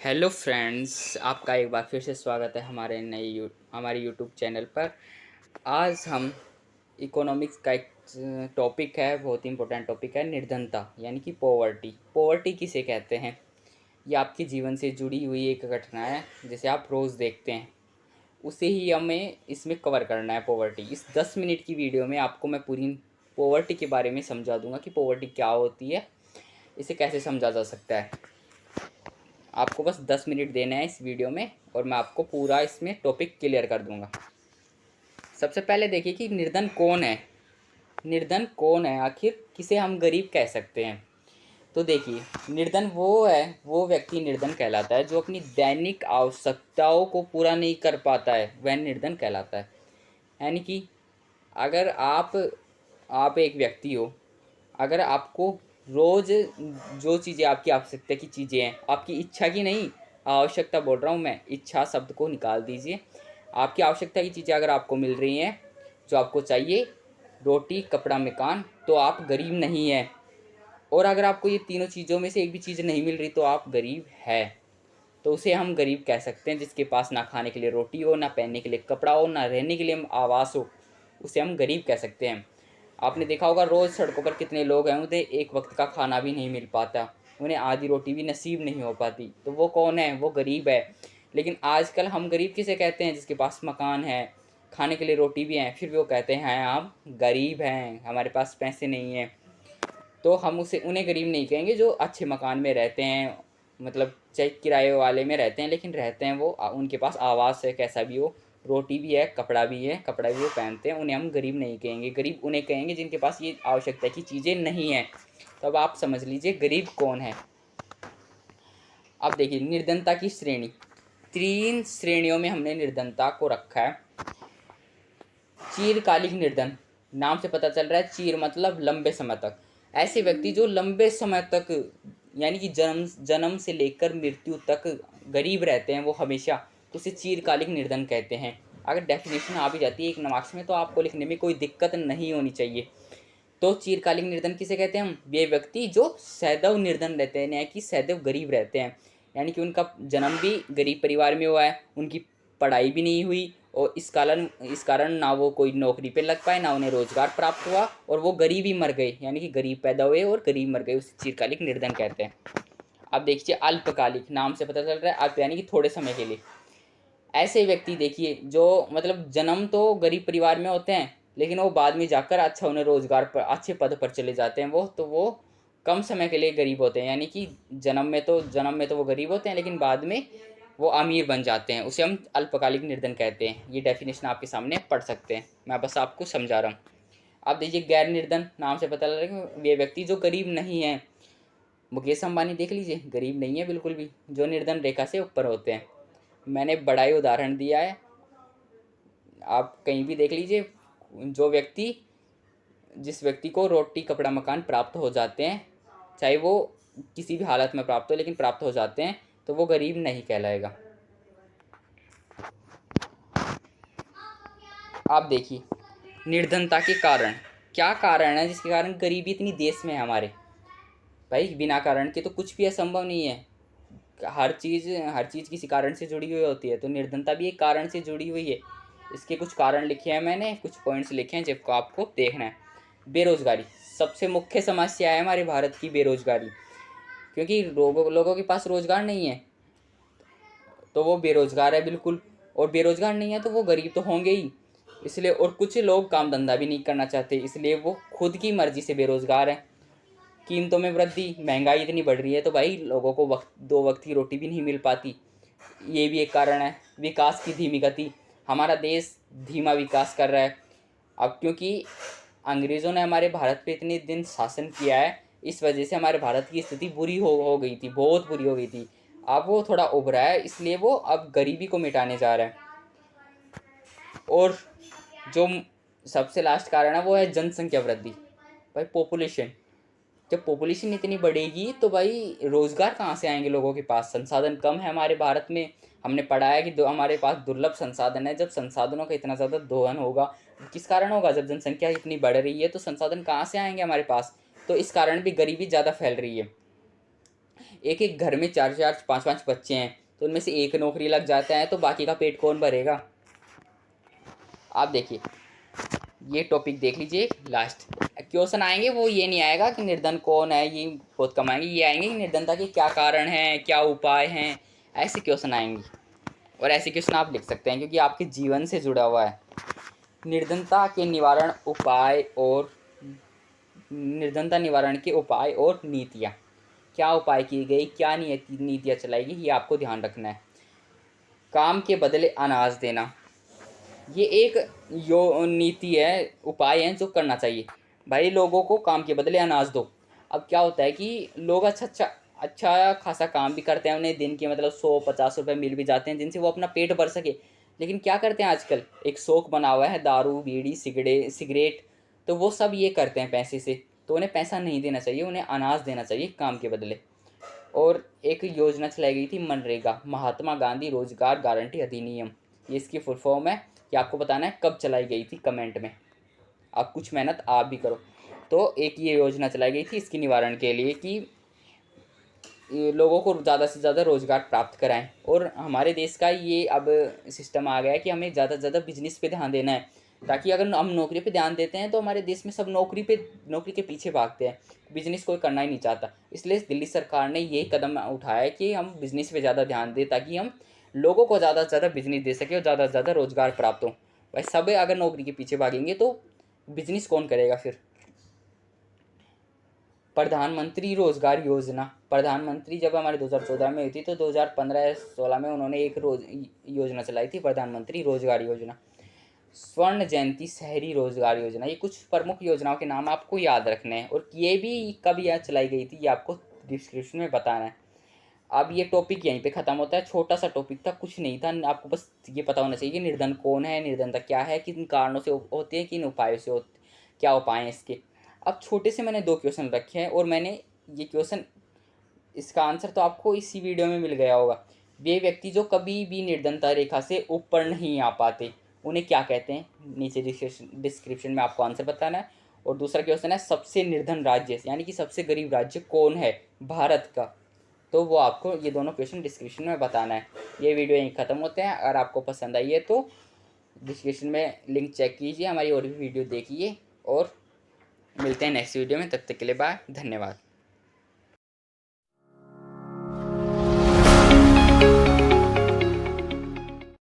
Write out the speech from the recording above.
Hello friends, आपका एक बार फिर से स्वागत है हमारे यूट्यूब चैनल पर। आज हम इकोनॉमिक्स का एक टॉपिक है, बहुत ही इंपॉर्टेंट टॉपिक है, निर्धनता यानी कि पॉवर्टी। पॉवर्टी किसे कहते हैं? ये आपके जीवन से जुड़ी हुई एक घटना है जिसे आप रोज़ देखते हैं, उसे ही हमें इसमें कवर करना है। पॉवर्टी, इस 10 मिनट की वीडियो में आपको मैं पूरी पॉवर्टी के बारे में समझा दूंगा कि पॉवर्टी क्या होती है, इसे कैसे समझा जा सकता है। आपको बस 10 मिनट देना है इस वीडियो में और मैं आपको पूरा इसमें टॉपिक क्लियर कर दूंगा। सबसे पहले देखिए कि निर्धन कौन है। निर्धन कौन है, आखिर किसे हम गरीब कह सकते हैं? तो देखिए, निर्धन वो व्यक्ति निर्धन कहलाता है जो अपनी दैनिक आवश्यकताओं को पूरा नहीं कर पाता है, वह निर्धन कहलाता है। यानी कि अगर आप एक व्यक्ति हो, अगर आपको रोज़ जो चीज़ें आपकी आवश्यकता की चीज़ें हैं, आपकी इच्छा की नहीं, आवश्यकता बोल रहा हूँ मैं, इच्छा शब्द को निकाल दीजिए। आपकी आवश्यकता की चीज़ें अगर आपको मिल रही हैं, जो आपको चाहिए, रोटी कपड़ा मकान, तो आप गरीब नहीं हैं। और अगर आपको ये तीनों चीज़ों में से एक भी चीज़ नहीं मिल रही तो आप गरीब है। तो उसे हम गरीब कह सकते हैं, जिसके पास ना खाने के लिए रोटी हो, ना पहनने के लिए कपड़ा हो, ना रहने के लिए आवास हो, उसे हम गरीब कह सकते हैं। आपने देखा होगा रोज़ सड़कों पर कितने लोग हैं, उन्हें एक वक्त का खाना भी नहीं मिल पाता, उन्हें आधी रोटी भी नसीब नहीं हो पाती। तो वो कौन है? वो गरीब है। लेकिन आजकल हम गरीब किसे कहते हैं? जिसके पास मकान है, खाने के लिए रोटी भी है, फिर भी वो कहते हैं हम गरीब हैं, हमारे पास पैसे नहीं हैं। तो हम उन्हें गरीब नहीं कहेंगे जो अच्छे मकान में रहते हैं, मतलब चाहे किराए वाले में रहते हैं, लेकिन रहते हैं वो, उनके पास आवास है, कैसा भी हो, रोटी भी है, कपड़ा भी है, कपड़ा भी वो पहनते हैं, उन्हें हम गरीब नहीं कहेंगे। गरीब उन्हें कहेंगे जिनके पास ये आवश्यकता की चीज़ें नहीं हैं। तो अब आप समझ लीजिए गरीब कौन है। अब देखिए निर्धनता की श्रेणी, 3 श्रेणियों में हमने निर्धनता को रखा है। चीरकालिक निर्धन, नाम से पता चल रहा है, चीर मतलब लंबे समय तक। ऐसे व्यक्ति जो लंबे समय तक, यानी कि जन्म जन्म से लेकर मृत्यु तक गरीब रहते हैं, वो हमेशा, तो उसे चीरकालिक निर्धन कहते हैं। अगर डेफिनेशन आ भी जाती है एक नमाज में तो आपको लिखने में कोई दिक्कत नहीं होनी चाहिए। तो चीरकालिक निर्धन किसे कहते हैं हम? वे व्यक्ति जो सदैव निर्धन रहते हैं, यानी कि सदैव गरीब रहते हैं, यानी कि उनका जन्म भी गरीब परिवार में हुआ है, उनकी पढ़ाई भी नहीं हुई, और इस कारण ना वो कोई नौकरी पे लग पाए, ना उन्हें रोजगार प्राप्त हुआ, और वो गरीब ही मर गए, यानी कि गरीब पैदा हुए और गरीब मर गए, उसे चीरकालिक निर्धन कहते हैं। अब देखिए अल्पकालिक, नाम से पता चल रहा है अल्प यानी कि थोड़े समय के लिए। ऐसे व्यक्ति देखिए जो मतलब जन्म तो गरीब परिवार में होते हैं, लेकिन वो बाद में जाकर अच्छा उन्हें रोजगार पर अच्छे पद पर चले जाते हैं, वो कम समय के लिए गरीब होते हैं, यानी कि जन्म में तो वो गरीब होते हैं, लेकिन बाद में वो अमीर बन जाते हैं, उसे हम अल्पकालिक निर्धन कहते हैं। ये डेफिनेशन आपके सामने पढ़ सकते हैं, मैं बस आपको समझा रहा हूँ। अब देखिए गैर निर्धन, नाम से पता लग रहा है कि वे व्यक्ति जो गरीब नहीं है। मुकेश अंबानी देख लीजिए, गरीब नहीं है बिल्कुल भी, जो निर्धन रेखा से ऊपर होते हैं। मैंने बड़ा ही उदाहरण दिया है, आप कहीं भी देख लीजिए। जिस व्यक्ति को रोटी कपड़ा मकान प्राप्त हो जाते हैं, चाहे वो किसी भी हालत में प्राप्त हो, लेकिन प्राप्त हो जाते हैं, तो वो गरीब नहीं कहलाएगा। आप देखिए निर्धनता के कारण, क्या कारण है जिसके कारण गरीबी इतनी देश में है हमारे? भाई बिना कारण के तो कुछ भी असंभव नहीं है। हर चीज़ किसी कारण से जुड़ी हुई होती है, तो निर्धनता भी एक कारण से जुड़ी हुई है। इसके कुछ कारण लिखे हैं मैंने, कुछ पॉइंट्स लिखे हैं जिनको आपको देखना है। बेरोजगारी सबसे मुख्य समस्या है हमारे भारत की, बेरोजगारी, क्योंकि लोगों के पास रोजगार नहीं है, तो वो बेरोजगार है बिल्कुल, और बेरोजगार नहीं है तो वो गरीब तो होंगे ही। इसलिए, और कुछ लोग काम धंधा भी नहीं करना चाहते, इसलिए वो खुद की मर्जी से बेरोजगार है। कीमतों में वृद्धि, महंगाई इतनी बढ़ रही है तो भाई लोगों को दो वक्त की रोटी भी नहीं मिल पाती, ये भी एक कारण है। विकास की धीमी गति, हमारा देश धीमा विकास कर रहा है। अब क्योंकि अंग्रेज़ों ने हमारे भारत पे इतने दिन शासन किया है, इस वजह से हमारे भारत की स्थिति बुरी हो गई थी, बहुत बुरी हो गई थी। अब वो थोड़ा उभरा है, इसलिए वो अब गरीबी को मिटाने जा रहा है। और जो सबसे लास्ट कारण है वो है जनसंख्या वृद्धि। भाई पॉपुलेशन, जब पॉपुलेशन इतनी बढ़ेगी तो भाई रोज़गार कहाँ से आएंगे? लोगों के पास संसाधन कम है हमारे भारत में। हमने पढ़ा है कि हमारे पास दुर्लभ संसाधन है। जब संसाधनों का इतना ज़्यादा दोहन होगा, किस कारण होगा? जब जनसंख्या इतनी बढ़ रही है तो संसाधन कहाँ से आएंगे हमारे पास? तो इस कारण भी गरीबी ज़्यादा फैल रही है। एक एक घर में 4-4 5-5 बच्चे हैं, तो उनमें से एक नौकरी लग जाता है तो बाकी का पेट कौन भरेगा। आप देखिए, ये टॉपिक देख लीजिए, लास्ट क्वेश्चन आएंगे वो ये नहीं आएगा कि निर्धन कौन है, ये बहुत कम आएंगे, ये आएंगे कि निर्धनता के क्या कारण हैं, क्या उपाय हैं, ऐसे क्वेश्चन आएंगे। और ऐसे क्वेश्चन आप लिख सकते हैं क्योंकि आपके जीवन से जुड़ा हुआ है। निर्धनता के निवारण उपाय और निर्धनता निवारण के उपाय और नीतियाँ, क्या उपाय की गई, क्या नीतियाँ चलाएगी, ये आपको ध्यान रखना है। काम के बदले अनाज देना, ये एक नीति है, उपाय है जो करना चाहिए। भाई लोगों को काम के बदले अनाज दो। अब क्या होता है कि लोग अच्छा खासा काम भी करते हैं, उन्हें दिन के मतलब 100-50 रुपये मिल भी जाते हैं जिनसे वो अपना पेट भर सके। लेकिन क्या करते हैं आजकल, एक शौक बना हुआ है दारू बीड़ी सिगरेट, तो वो सब ये करते हैं पैसे से। तो उन्हें पैसा नहीं देना चाहिए, उन्हें अनाज देना चाहिए काम के बदले। और एक योजना चलाई गई थी मनरेगा, महात्मा गांधी रोजगार गारंटी अधिनियम, ये इसकी फुल फॉर्म है। ये आपको बताना है कब चलाई गई थी, कमेंट में। आप कुछ मेहनत आप भी करो। तो एक ये योजना चलाई गई थी इसके निवारण के लिए कि लोगों को ज़्यादा से ज़्यादा रोज़गार प्राप्त कराएं। और हमारे देश का ये अब सिस्टम आ गया है कि हमें ज़्यादा से ज़्यादा बिजनेस पे ध्यान देना है, ताकि अगर हम नौकरी पे ध्यान देते हैं तो हमारे देश में सब नौकरी के पीछे भागते हैं, बिजनेस कोई करना ही नहीं चाहता। इसलिए दिल्ली सरकार ने ये कदम उठाया है कि हम बिजनेस पे ज़्यादा ध्यान दें, ताकि हम लोगों को ज़्यादा से ज़्यादा बिजनेस दे सकें और ज़्यादा से ज़्यादा रोज़गार प्राप्त हो। भाई सब अगर नौकरी के पीछे भागेंगे तो बिजनेस कौन करेगा फिर। प्रधानमंत्री रोजगार योजना, प्रधानमंत्री जब हमारे 2014 में हुई थी तो 2015-16 में उन्होंने एक योजना चलाई थी, प्रधानमंत्री रोजगार योजना। स्वर्ण जयंती शहरी रोजगार योजना, ये कुछ प्रमुख योजनाओं के नाम आपको याद रखने हैं। और ये भी कब यह चलाई गई थी ये आपको डिस्क्रिप्शन में बताना है। अब ये टॉपिक यहीं पे ख़त्म होता है, छोटा सा टॉपिक था, कुछ नहीं था, आपको बस ये पता होना चाहिए कि निर्धन कौन है, निर्धनता क्या है, किन कारणों से होती है, किन उपायों से होती, क्या उपाय हैं इसके। अब छोटे से मैंने 2 क्वेश्चन रखे हैं और मैंने ये क्वेश्चन, इसका आंसर तो आपको इसी वीडियो में मिल गया होगा। वे व्यक्ति जो कभी भी निर्धनता रेखा से ऊपर नहीं आ पाते उन्हें क्या कहते हैं, नीचे डिस्क्रिप्शन में आपको आंसर बताना है। और दूसरा क्वेश्चन है सबसे निर्धन राज्य यानी कि सबसे गरीब राज्य कौन है भारत का, तो वो आपको ये दोनों क्वेश्चन डिस्क्रिप्शन में बताना है। ये वीडियो यहीं ख़त्म होते हैं। अगर आपको पसंद आई है तो डिस्क्रिप्शन में लिंक चेक कीजिए, हमारी और भी वीडियो देखिए और मिलते हैं नेक्स्ट वीडियो में। तब तक के लिए बाय, धन्यवाद।